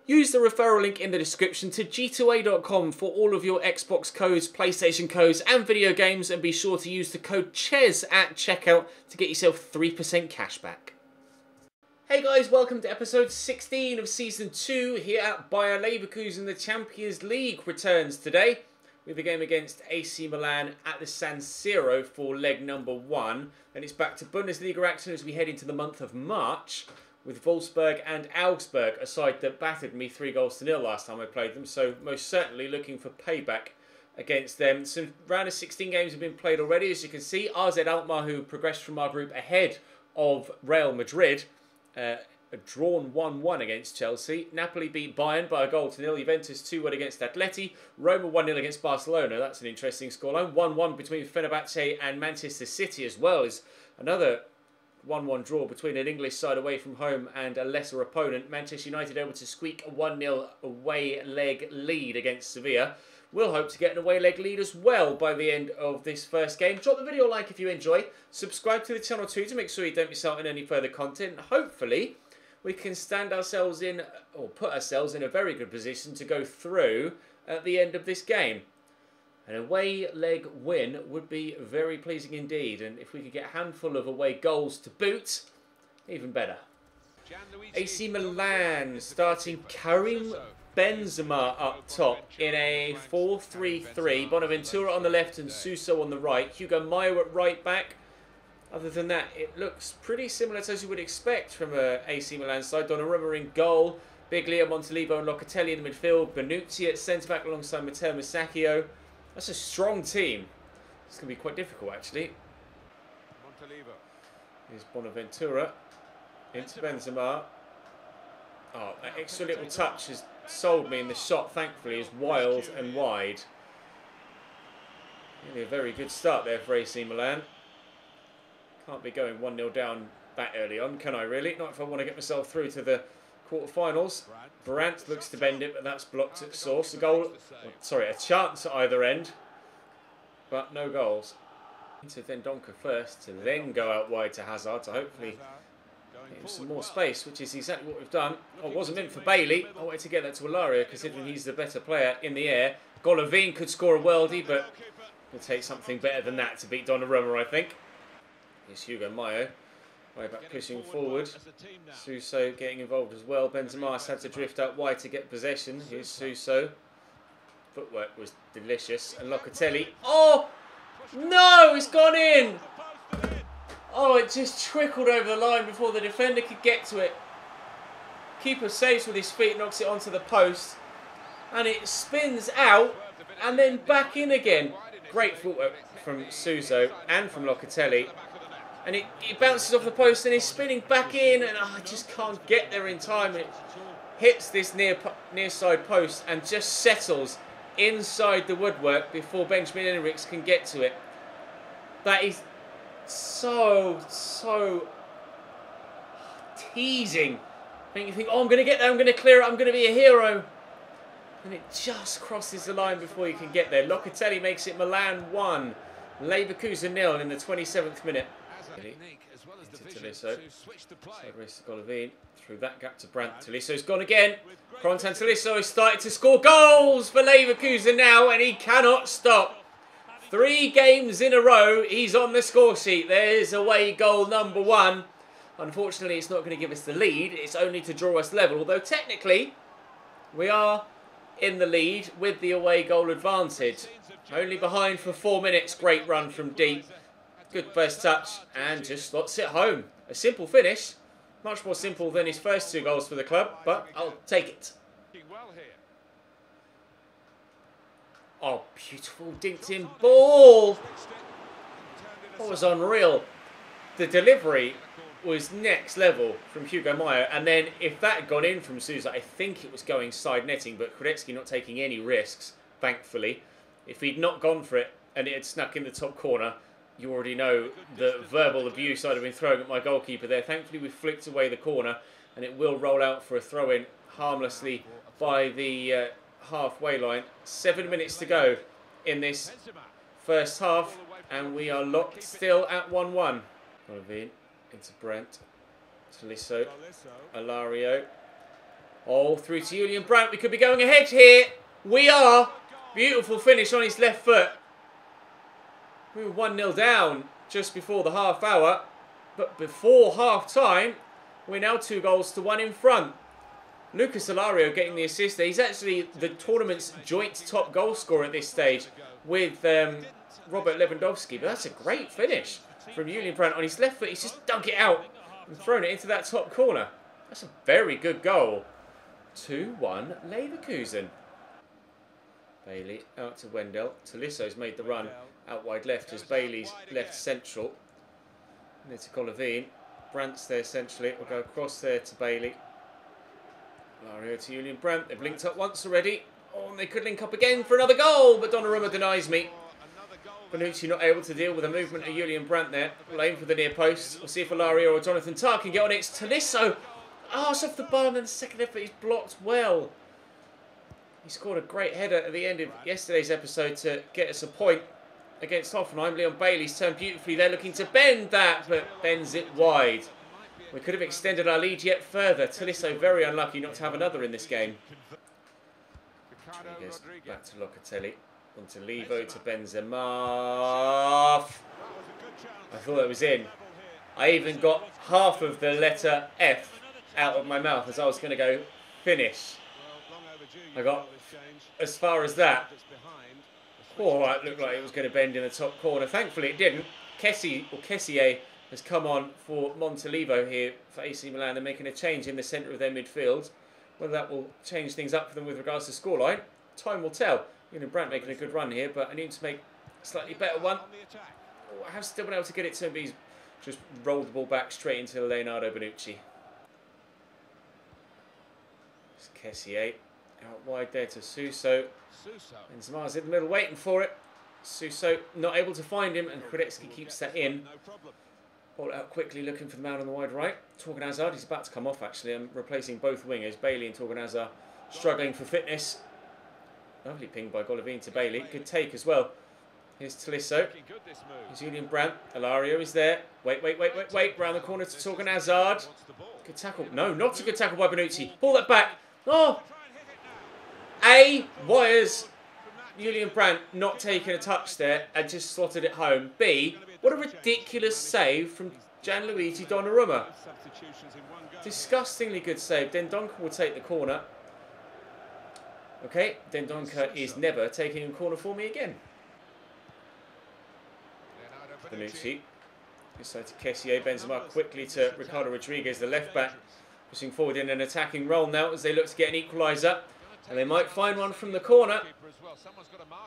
Use the referral link in the description to g2a.com for all of your Xbox codes, PlayStation codes and video games, and be sure to use the code CHES at checkout to get yourself 3% cashback. Hey guys, welcome to episode 16 of Season 2 here at Bayer Leverkusen. The Champions League returns today with a game against AC Milan at the San Siro for leg number 1. Then it's back to Bundesliga action as we head into the month of March, with Wolfsburg and Augsburg, a side that battered me 3-0 last time I played them, so most certainly looking for payback against them. Some round of 16 games have been played already, as you can see. AZ Alkmaar, who progressed from our group ahead of Real Madrid, drawn 1-1 against Chelsea. Napoli beat Bayern by 1-0. Juventus 2-1 against Atleti. Roma 1-0 against Barcelona. That's an interesting scoreline. 1-1 between Fenerbahce and Manchester City, as well as another 1-1 draw between an English side away from home and a lesser opponent. Manchester United able to squeak a 1-0 away leg lead against Sevilla. We'll hope to get an away leg lead as well by the end of this first game. Drop the video a like if you enjoy. Subscribe to the channel too to make sure you don't miss out on any further content. Hopefully we can stand ourselves in, or put ourselves in a very good position to go through at the end of this game. An away leg win would be very pleasing indeed, and if we could get a handful of away goals to boot, even better. AC Milan starting Karim Benzema up top in a 4-3-3. Bonaventura on the left and Suso on the right. Hugo Mayo at right back. Other than that, it looks pretty similar to as you would expect from a AC Milan side. Donnarumma in goal. Biglia, Montalivo and Locatelli in the midfield. Bonucci at centre-back alongside Matteo Musacchio. That's a strong team. It's going to be quite difficult, actually. Here's Bonaventura. Into Benzema. Oh, that extra little touch has sold me, and the shot, thankfully, is wild and wide. Really a very good start there for AC Milan. Can't be going 1-0 down that early on, can I really? Not if I want to get myself through to the quarterfinals. Brandt looks to bend it, but that's blocked at source. A goal, sorry, a chance at either end, but no goals. Into Dendoncker first, to then go out wide to Hazard to hopefully get him some more space, which is exactly what we've done. Oh, it wasn't meant for Bailey. I wanted to get that to Alario, considering he's the better player in the air. Golovin could score a worldie, but it'll take something better than that to beat Donnarumma, I think. Here's Hugo Mayo. Way back pushing forward. Suso getting involved as well. Benzema's had to drift out wide to get possession. Here's Suso. Footwork was delicious. And Locatelli. Oh! No! It's gone in! Oh, it just trickled over the line before the defender could get to it. Keeper saves with his feet, knocks it onto the post. And it spins out and then back in again. Great footwork from Suso and from Locatelli. And it bounces off the post and is spinning back in, and I just can't get there in time. It hits this near side post and just settles inside the woodwork before Benjamin Henrichs can get to it. That is so teasing. You think, oh, I'm going to get there, I'm going to clear it, I'm going to be a hero. And it just crosses the line before you can get there. Locatelli makes it Milan 1, Leverkusen 0 in the 27th minute. Into Tolisso. Sideways to Golovin. Through that gap to Brandt. Tolisso's gone again. Corentin Tolisso has started to score goals for Leverkusen now, and he cannot stop. 3 games in a row, he's on the score sheet. There's away goal number 1. Unfortunately, it's not going to give us the lead. It's only to draw us level, although technically we are in the lead with the away goal advantage. Only behind for 4 minutes. Great run from deep. Good first touch and just slots it home. A simple finish. Much more simple than his first 2 goals for the club, but I'll take it. Oh, beautiful dinked in ball. That was unreal. The delivery was next level from Hugo Mayo, and then if that had gone in from Sousa, I think it was going side netting, but Krudetsky not taking any risks, thankfully. If he'd not gone for it and it had snuck in the top corner, you already know the verbal abuse I'd have been throwing at my goalkeeper there. Thankfully, we flicked away the corner, and it will roll out for a throw-in harmlessly by the halfway line. 7 minutes to go in this first half, and we are locked still at 1-1. Golovin into Brandt. Tolisso. Alario. Oh, through to Julian Brandt. We could be going ahead here. We are. Beautiful finish on his left foot. We were 1-0 down just before the half hour. But before half time, we're now 2-1 in front. Lucas Alario getting the assist there. He's actually the tournament's joint top goal scorer at this stage with Robert Lewandowski. But that's a great finish from Julian Brandt on his left foot. He's just dug it out and thrown it into that top corner. That's a very good goal. 2-1 Leverkusen. Bailey out to Wendell. Talisso's made the run out wide left as Bailey's left central. And it's Golovin. Brandt's there centrally. We'll go across there to Bailey. Lario to Julian Brandt. They've linked up once already. Oh, and they could link up again for another goal, but Donnarumma denies me. Bonucci not able to deal with the movement of Julian Brandt there. We'll aim for the near post. We'll see if Alario or Jonathan Tah can get on it. It's Talisso. Oh, it's off the bar, and then the second effort he's blocked well. He scored a great header at the end of yesterday's episode to get us a point against Hoffenheim. Leon Bailey's turned beautifully there, looking to bend that, but bends it wide. We could have extended our lead yet further. Talisso very unlucky not to have another in this game. He goes back to Locatelli. On to Levo, to Benzema. I thought that was in. I even got half of the letter F out of my mouth as I was going to go finish. I got as far as that. Oh, it looked like it was going to bend in the top corner. Thankfully it didn't. Kessié has come on for Montalivo here for AC Milan. They're making a change in the centre of their midfield. Whether that will change things up for them with regards to scoreline, time will tell. Julian Brandt making a good run here, but I need to make a slightly better one. Oh, I have still been able to get it to him, but he's just rolled the ball back straight into Leonardo Bonucci. It's Kessié out wide there to Suso. Benzema's in the middle waiting for it. Suso not able to find him, and Kredetsky keeps that in. Ball out quickly, looking for the man on the wide right. Torgan Hazard, he's about to come off actually. I'm replacing both wingers. Bailey and Torgan Hazard struggling for fitness. Lovely ping by Golovin to Bailey. Good take as well. Here's Talisso. Here's Julian Brandt. Alario is there. Wait. Round the corner to Torgan Hazard. Good tackle. No, not a good tackle by Bonucci. Pull that back. Oh! A, why is Julian Brandt not taking a touch there and just slotted it home? B, what a ridiculous save from Gianluigi Donnarumma. Disgustingly good save. Dendoncker will take the corner. Okay, Dendoncker is never taking a corner for me again. Bonucci. This side to Kessié. Benzema quickly to Ricardo Rodriguez, the left back. Pushing forward in an attacking role now as they look to get an equaliser. And they might find one from the corner.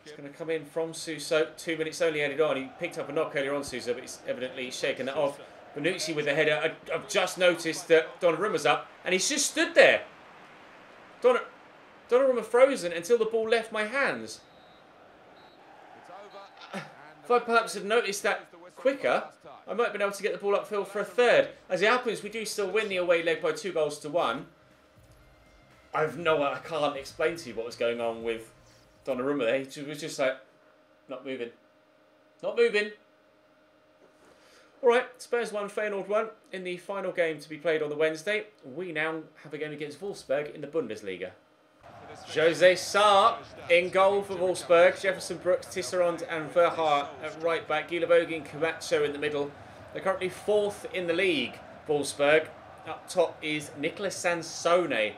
It's going to come in from Suso. 2 minutes only added on. He picked up a knock earlier on, Suso, but he's evidently shaken that off. Bonucci with the header. I've just noticed that Donnarumma's up, and he's just stood there. Donnarumma frozen until the ball left my hands. If I perhaps had noticed that quicker, I might have been able to get the ball upfield for a third. As it happens, we do still win the away leg by 2-1. I can't explain to you what was going on with Donnarumma there. He was just like, not moving. Not moving. Alright, Spurs 1, Feyenoord 1 in the final game to be played on the Wednesday. We now have a game against Wolfsburg in the Bundesliga. Jose Sarr in goal for Wolfsburg. Jefferson, Brooks, Tisserand and Verhaar at right back. Guilavogui and Camacho in the middle. They're currently 4th in the league, Wolfsburg. Up top is Nicolas Sansone.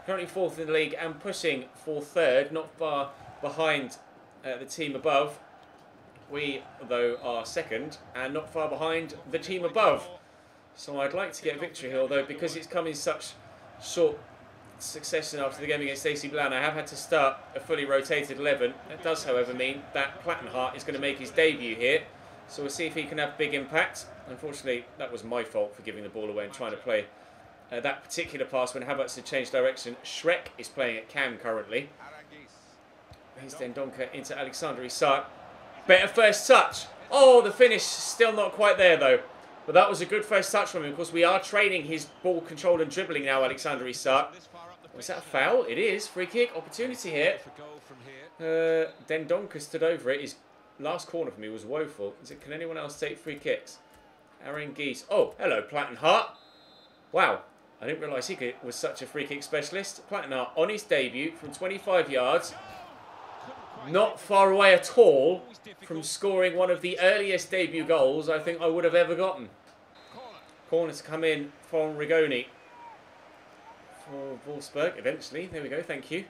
Currently 4th in the league and pushing for 3rd. Not far behind the team above. We, though, are 2nd and not far behind the team above. So I'd like to get a victory here, although because it's come in such short succession after the game against AC Milan, I have had to start a fully rotated 11. That does, however, mean that Plattenhardt is going to make his debut here. So we'll see if he can have big impact. Unfortunately, that was my fault for giving the ball away and trying to play that particular pass when Havertz had changed direction. Shrek is playing at Cam currently. Here's Dendoncker into Alexander Isak. Better first touch. Oh, the finish still not quite there though. But that was a good first touch from him. Of course, we are training his ball control and dribbling now, Alexander Isak. Was that a foul? It is. Free kick. Opportunity here. Dendoncker stood over it. His last corner for me was woeful. Can anyone else take free kicks? Aaron Geese. Oh, hello, Plattenhardt. Wow. I didn't realise he was such a free kick specialist. Plattenhart on his debut from 25 yards. Not far away at all from scoring one of the earliest debut goals I think I would have ever gotten. Corner to come in from Rigoni. For Wolfsburg, eventually. There we go, thank you.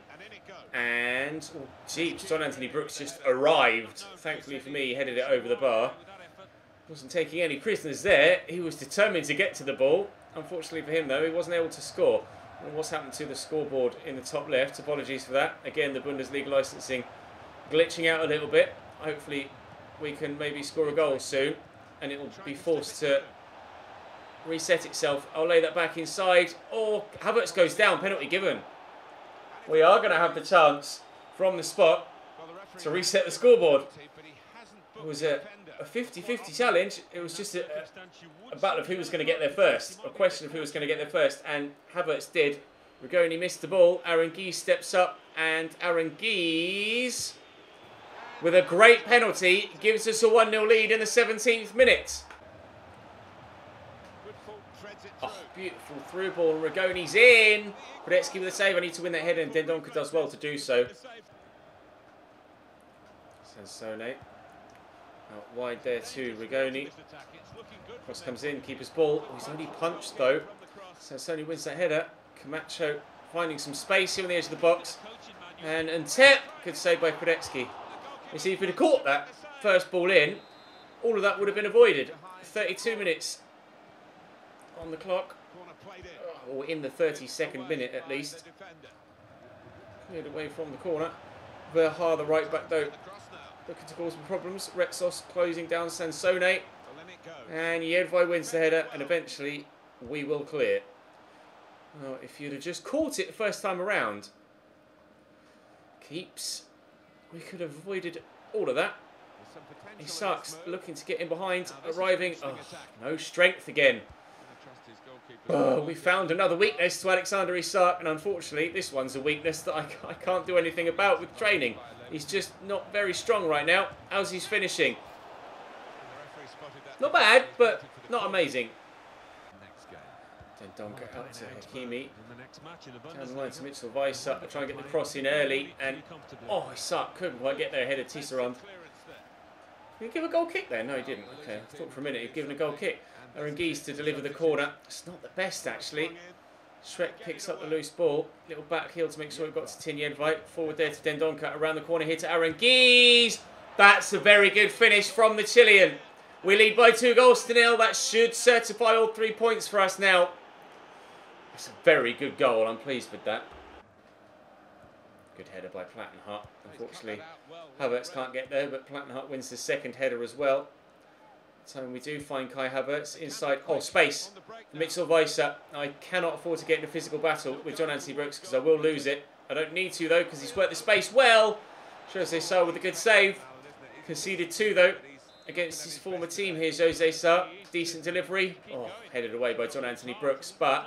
And, oh, jeeps, John Anthony Brooks just arrived. Thankfully for me, he headed it over the bar. Wasn't taking any prisoners there. He was determined to get to the ball. Unfortunately for him, though, he wasn't able to score. And what's happened to the scoreboard in the top left? Apologies for that. Again, the Bundesliga licensing glitching out a little bit. Hopefully, we can maybe score a goal soon. And it will be forced to reset itself. I'll lay that back inside. Oh, Havertz goes down. Penalty given. We are going to have the chance from the spot to reset the scoreboard. It was a 50-50 challenge. It was just a battle of who was going to get there first. A question of who was going to get there first. And Havertz did. Rigoni missed the ball. Arangis steps up. And Arangis, with a great penalty, gives us a 1-0 lead in the 17th minute. Oh, beautiful through ball. Rigoni's in. Podetsky with a save. I need to win that header, and Dendoncker does well to do so. Sansone. Out wide there to Rigoni. Cross comes in. Keeper's ball. Oh, he's only punched though. Sansone wins that header. Camacho finding some space here on the edge of the box. And Ntep. Good save by Podetsky. You see, if we'd have caught that first ball in, all of that would have been avoided. 32 minutes on the clock, or in the 32nd minute at least. Cleared away from the corner. Verha, the right back though, looking to cause some problems. Retsos closing down Sansone. And Jedvaj wins the header, and eventually we will clear. Oh, if you'd have just caught it the first time around, Keeps, we could have avoided all of that. He sucks, looking to get in behind, arriving. Oh, no strength again. Oh, we found another weakness to Alexander Isak, and unfortunately this one's a weakness that I can't do anything about with training. He's just not very strong right now. How's he finishing? Not bad, but not amazing. Dendoncker out to Hakimi. Down the line to Mitchell Weiss up. Try and get the cross in early, and oh, Isak couldn't quite get there ahead of Tisserand. Did he give a goal kick there? No, he didn't. Okay, I thought for a minute he'd given a goal kick. Arangis to deliver the corner. It's not the best, actually. Shrek picks up the loose ball. Little back heel to make sure it got to Tin Jedvaj. Forward there to Dendoncker. Around the corner here to Arangis. That's a very good finish from the Chilean. We lead by 2-0. That should certify all 3 points for us now. It's a very good goal. I'm pleased with that. Good header by Plattenhart. Unfortunately, Havertz can't get there, but Plattenhart wins the second header as well. So we do find Kai Havertz inside. Oh, space. Mitchell Weiss. I cannot afford to get in a physical battle with John Anthony Brooks because I will lose it. I don't need to though because he's worked the space well. Jose Sa with a good save. Conceded 2 though against his former team here, Jose Sa. Decent delivery. Oh, headed away by John Anthony Brooks, but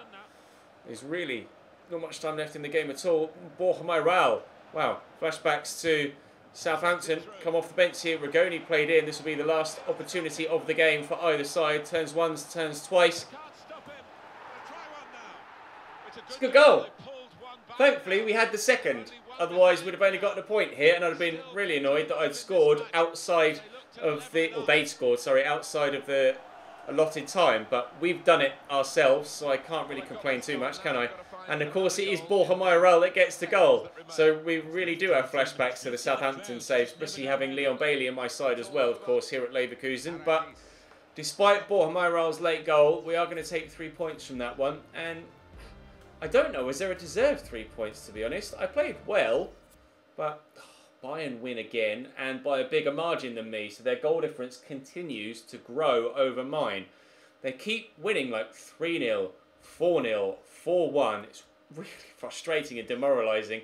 there's really not much time left in the game at all. Borja Mayoral. Wow. Flashbacks to Southampton. Come off the bench here. Rigoni played in. This will be the last opportunity of the game for either side. Turns once, turns twice. It's a good goal. Thankfully, we had the second. Otherwise, we'd have only gotten a point here, and I'd have been really annoyed that I'd scored outside of the... Or they'd scored, sorry, outside of the allotted time. But we've done it ourselves, so I can't really complain too much, can I? And of course, it is Borja Mayoral that gets the goal. So we really do have flashbacks to the Southampton saves, especially having Leon Bailey on my side as well, of course, here at Leverkusen. But despite Borja Mayoral's late goal, we are going to take 3 points from that one. And I don't know, was there a deserved 3 points, to be honest? I played well, but Bayern win again, and by a bigger margin than me. So their goal difference continues to grow over mine. They keep winning like 3-0, 4-0, 4-1. It's really frustrating and demoralising.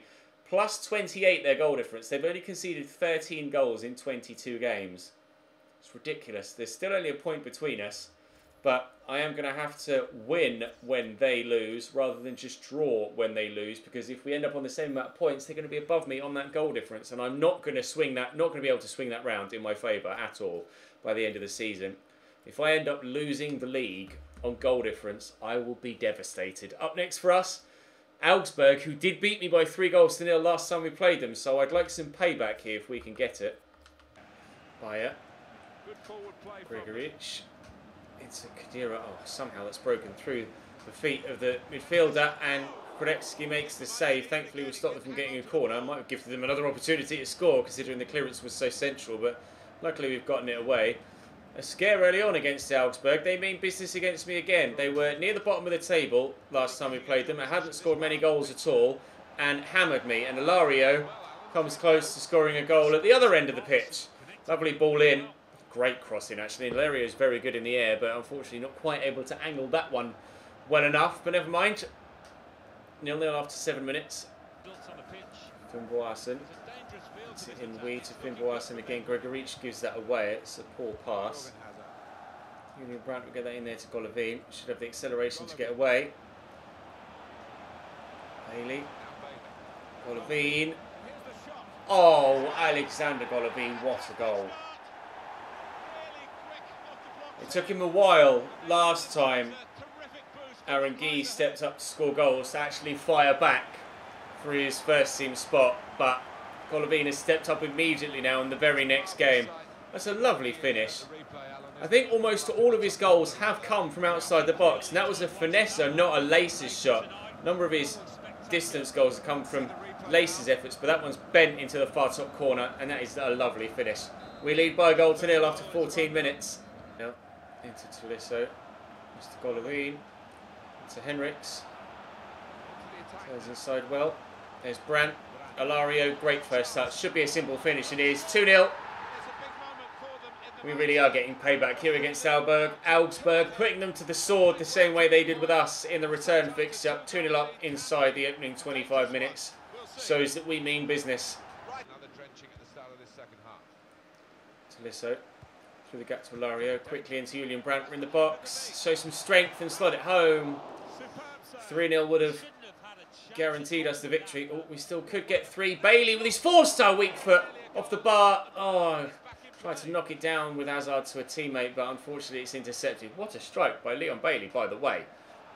Plus 28 their goal difference. They've only conceded 13 goals in 22 games. It's ridiculous. There's still only a point between us. But I am going to have to win when they lose rather than just draw when they lose. Because if we end up on the same amount of points, they're going to be above me on that goal difference. And I'm not going to swing that, not going to be able to swing that round in my favour at all by the end of the season. If I end up losing the league on goal difference, I will be devastated. Up next for us, Augsburg, who did beat me by 3-0 last time we played them, so I'd like some payback here if we can get it. Bayer. Gregoritsch. It's a Kadira. Oh, somehow that's broken through the feet of the midfielder, and Kredetsky makes the save. Thankfully, we stopped them from getting a corner. I might have given them another opportunity to score, considering the clearance was so central, but luckily we've gotten it away. A scare early on against Augsburg. They mean business against me again. They were near the bottom of the table last time we played them. I hadn't scored many goals at all and hammered me. And Ilario comes close to scoring a goal at the other end of the pitch. Lovely ball in. Great crossing, actually. Ilario is very good in the air, but unfortunately not quite able to angle that one well enough. But never mind. 0-0 after 7 minutes. Fimboasen. It's in we to Fimboasen again. Gregoritsch gives that away. It's a poor pass. Julian Brandt will get that in there to Golovin. Should have the acceleration to get away. Bailey. Golovin. Oh, Alexander Golovin. What a goal. It took him a while last time Aaron Guy stepped up to score goals to actually fire back for his first team spot, but Golovin has stepped up immediately now in the very next game. That's a lovely finish. I think almost all of his goals have come from outside the box, and that was a finesse, not a laces shot. A number of his distance goals have come from laces efforts, but that one's bent into the far top corner, and that is a lovely finish. We lead by a goal to 0 after 14 minutes. Now, into Tolisso. Mr. Golovin. Into Henriks. Turns inside well. There's Brandt. Ilario, great first touch. Should be a simple finish. It is 2-0. We really are getting payback here against Augsburg, putting them to the sword the same way they did with us in the return fixture. 2-0 up inside the opening 25 minutes. Shows that we mean business. Tolisso through the gap to Ilario. Quickly into Julian Brandt in the box. Show some strength and slot it home. 3-0 would have guaranteed us the victory. Oh, we still could get 3. Bailey with his 4-star weak foot off the bar. Oh, tried to knock it down with Hazard to a teammate, but unfortunately it's intercepted. What a strike by Leon Bailey, by the way.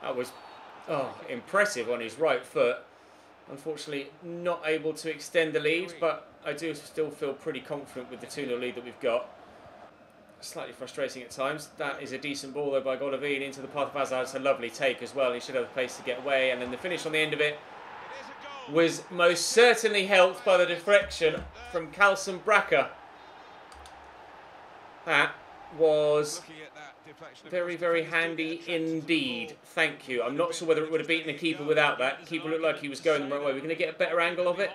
That was impressive on his right foot. Unfortunately not able to extend the lead, but I do still feel pretty confident with the 2-0 lead that we've got. Slightly frustrating at times. That is a decent ball though by Golovin into the path of Hazard. It's a lovely take as well. He should have the place to get away, and then the finish on the end of it was most certainly helped by the deflection from Carlson Bracker. That was very, very handy indeed. Thank you. I'm not sure whether it would have beaten the keeper without that. The keeper looked like he was going the right way. We're going to get a better angle of it.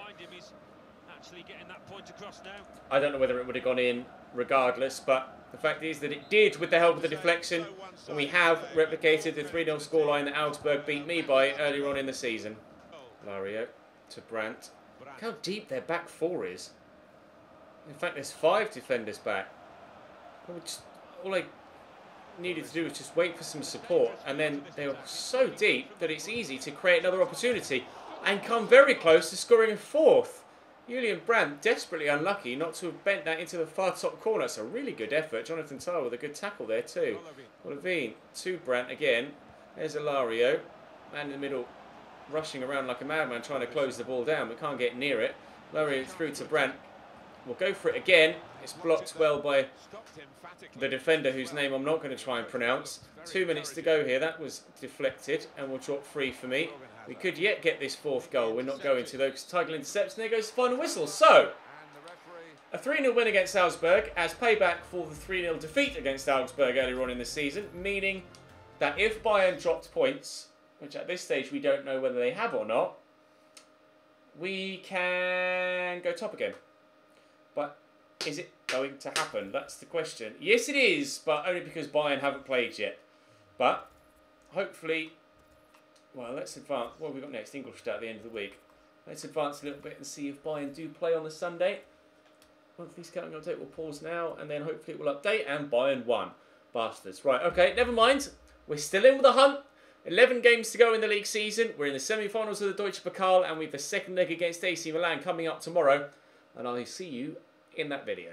I don't know whether it would have gone in regardless, but the fact is that it did with the help of the deflection, and we have replicated the 3-0 scoreline that Augsburg beat me by earlier on in the season. Ilario to Brandt. Look how deep their back four is. In fact, there's 5 defenders back. All I needed to do was just wait for some support, and then they were so deep that it's easy to create another opportunity and come very close to scoring a 4th. Julian Brandt desperately unlucky not to have bent that into the far top corner. It's a really good effort. Jonathan Tarr with a good tackle there too. Golovin to Brandt again. There's Ilario. Man in the middle rushing around like a madman trying to close the ball down, but can't get near it. Ilario through to Brandt. We'll go for it again. It's blocked well by the defender whose name I'm not going to try and pronounce. 2 minutes to go here. That was deflected and will drop free for me. We could yet get this 4th goal. We're not going to though because Teigl intercepts, and there goes the final whistle. So, a 3-0 win against Augsburg as payback for the 3-0 defeat against Augsburg earlier on in the season, meaning that if Bayern dropped points, which at this stage we don't know whether they have or not, we can go top again. But is it going to happen? That's the question. Yes, it is, but only because Bayern haven't played yet. But hopefully, well, let's advance. What have we got next? Ingolstadt at the end of the week. Let's advance a little bit and see if Bayern do play on the Sunday. Monthly scouting update will pause now, and then hopefully it will update, and Bayern won. Bastards. Right, okay, never mind. We're still in with the hunt. 11 games to go in the league season. We're in the semi-finals of the Deutsche Pokal, and we have the second leg against AC Milan coming up tomorrow. And I'll see you in that video.